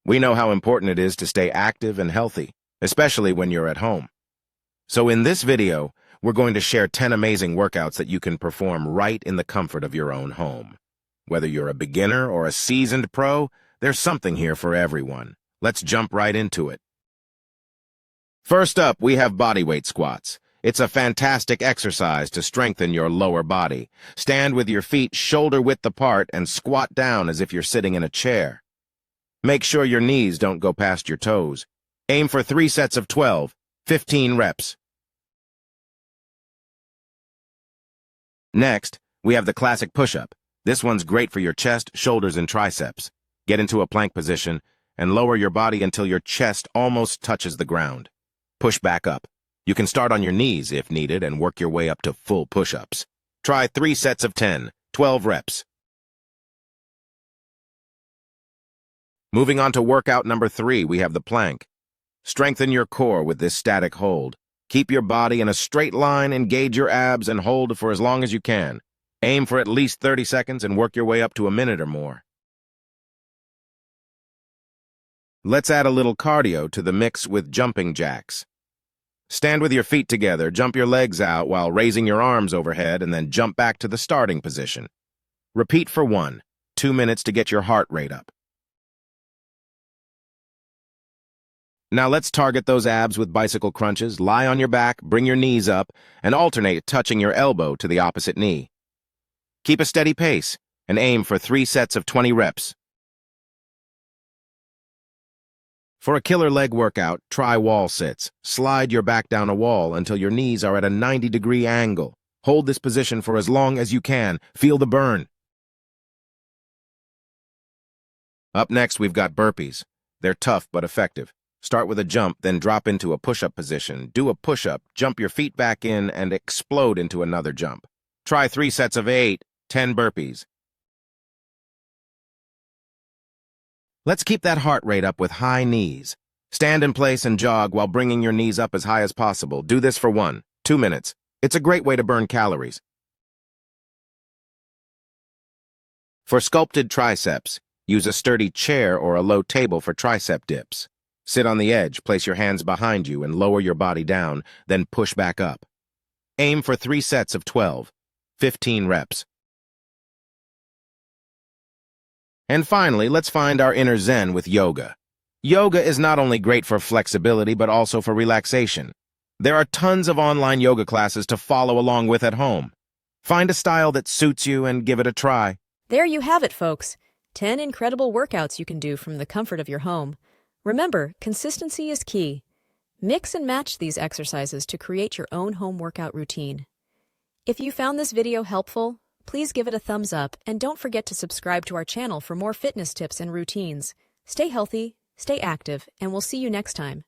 We know how important it is to stay active and healthy, especially when you're at home. So in this video, we're going to share 10 amazing workouts that you can perform right in the comfort of your own home. Whether you're a beginner or a seasoned pro, there's something here for everyone. Let's jump right into it. First up, we have bodyweight squats. It's a fantastic exercise to strengthen your lower body. Stand with your feet shoulder-width apart and squat down as if you're sitting in a chair. Make sure your knees don't go past your toes. Aim for 3 sets of 12, 15 reps. Next, we have the classic push-up. This one's great for your chest, shoulders, and triceps. Get into a plank position and lower your body until your chest almost touches the ground. Push back up. You can start on your knees if needed and work your way up to full push-ups. Try 3 sets of 10, 12 reps. Moving on to workout number 3, we have the plank. Strengthen your core with this static hold. Keep your body in a straight line, engage your abs, and hold for as long as you can. Aim for at least 30 seconds and work your way up to a minute or more. Let's add a little cardio to the mix with jumping jacks. Stand with your feet together, jump your legs out while raising your arms overhead, and then jump back to the starting position. Repeat for 2 minutes to get your heart rate up. Now let's target those abs with bicycle crunches. Lie on your back, bring your knees up, and alternate touching your elbow to the opposite knee. Keep a steady pace and aim for 3 sets of 20 reps. For a killer leg workout, try wall sits. Slide your back down a wall until your knees are at a 90-degree angle. Hold this position for as long as you can. Feel the burn. Up next, we've got burpees. They're tough but effective. Start with a jump, then drop into a push-up position. Do a push-up, jump your feet back in, and explode into another jump. Try 3 sets of 8, 10 burpees. Let's keep that heart rate up with high knees. Stand in place and jog while bringing your knees up as high as possible. Do this for 2 minutes. It's a great way to burn calories. For sculpted triceps, use a sturdy chair or a low table for tricep dips. Sit on the edge, place your hands behind you, and lower your body down, then push back up. Aim for 3 sets of 12, 15 reps. And finally, let's find our inner zen with yoga. Yoga is not only great for flexibility, but also for relaxation. There are tons of online yoga classes to follow along with at home. Find a style that suits you and give it a try. There you have it, folks. 10 incredible workouts you can do from the comfort of your home. Remember, consistency is key. Mix and match these exercises to create your own home workout routine. If you found this video helpful, please give it a thumbs up and don't forget to subscribe to our channel for more fitness tips and routines. Stay healthy, stay active, and we'll see you next time.